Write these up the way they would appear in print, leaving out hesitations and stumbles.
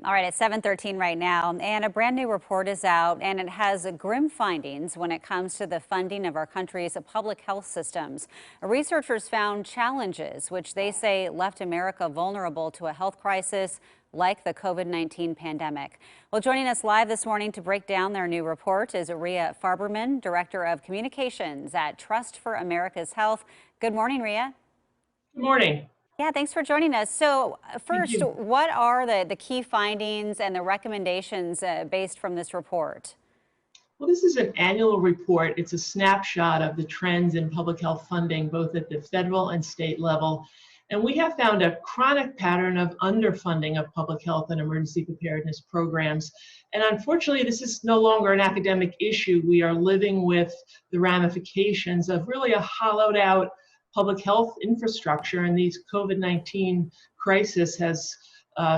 All right, it's 7:13 right now, and a brand new report is out, and it has grim findings when it comes to the funding of our country's public health systems. Researchers found challenges which they say left America vulnerable to a health crisis like the COVID-19 pandemic. Well, joining us live this morning to break down their new report is Rhea Farberman, Director of Communications at Trust for America's Health. Good morning, Rhea. Good morning. Yeah, thanks for joining us. So Thank first, you. what are the key findings and the recommendations based from this report? Well, this is an annual report. It's a snapshot of the trends in public health funding, both at the federal and state level. And we have found a chronic pattern of underfunding of public health and emergency preparedness programs. And unfortunately, this is no longer an academic issue. We are living with the ramifications of really a hollowed out public health infrastructure. And these COVID-19 crisis has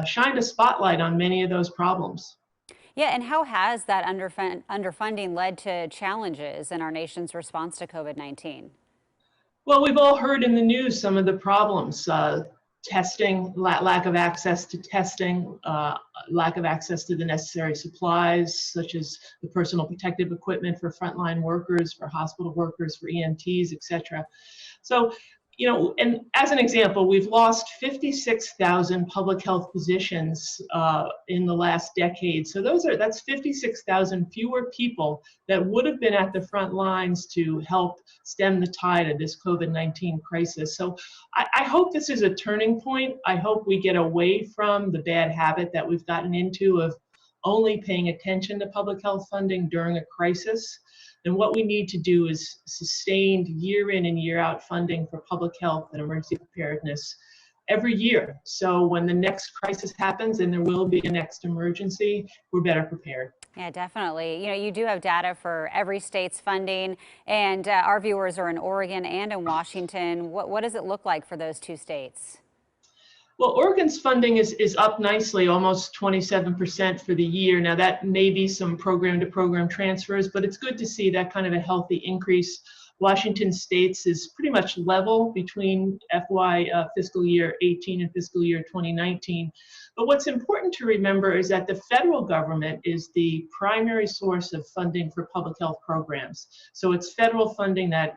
shined a spotlight on many of those problems. Yeah, and how has that underfunding led to challenges in our nation's response to COVID-19? Well, we've all heard in the news some of the problems, testing, lack of access to testing, lack of access to the necessary supplies, such as the personal protective equipment for frontline workers, for hospital workers, for EMTs, et cetera. So, and as an example, we've lost 56,000 public health positions in the last decade. So that's 56,000 fewer people that would have been at the front lines to help stem the tide of this COVID-19 crisis. So I hope this is a turning point. I hope we get away from the bad habit that we've gotten into of only paying attention to public health funding during a crisis. And what we need to do is sustained year in and year out funding for public health and emergency preparedness every year. So when the next crisis happens, and there will be a next emergency, we're better prepared. Yeah, definitely. You do have data for every state's funding, and our viewers are in Oregon and in Washington. What does it look like for those two states? Well, Oregon's funding is up nicely, almost 27% for the year. Now, that may be some program to program transfers, but it's good to see that kind of a healthy increase. Washington State's is pretty much level between FY fiscal year 18 and fiscal year 2019. But what's important to remember is that the federal government is the primary source of funding for public health programs. So it's federal funding that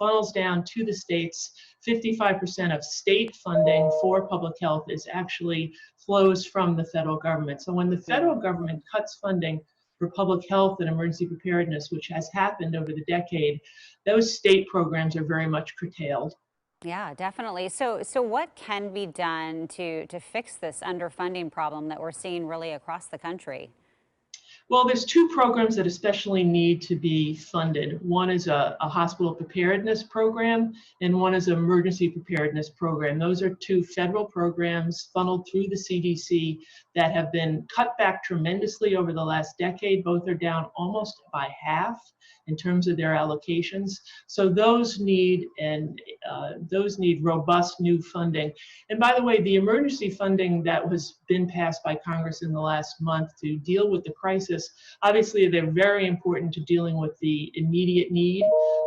funnels down to the states. 55% of state funding for public health is actually flows from the federal government. So when the federal government cuts funding for public health and emergency preparedness, which has happened over the decade, those state programs are very much curtailed. Yeah, definitely. So what can be done to fix this underfunding problem that we're seeing really across the country? Well, there's two programs that especially need to be funded. One is a hospital preparedness program, and one is an emergency preparedness program. Those are two federal programs funneled through the CDC that have been cut back tremendously over the last decade. Both are down almost by half in terms of their allocations. So those need robust new funding. And by the way, the emergency funding that has been passed by Congress in the last month to deal with the crisis, obviously they're very important to dealing with the immediate need,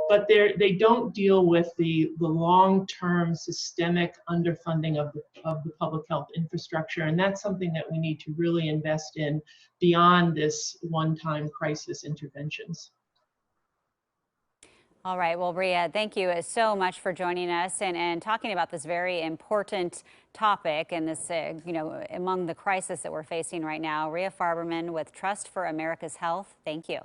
but they don't deal with the long-term systemic underfunding of the public health infrastructure. And that's something that we need to really invest in beyond this one-time crisis interventions. All right. Well, Rhea, thank you so much for joining us and talking about this very important topic and this, among the crisis that we're facing right now. Rhea Farberman with Trust for America's Health. Thank you.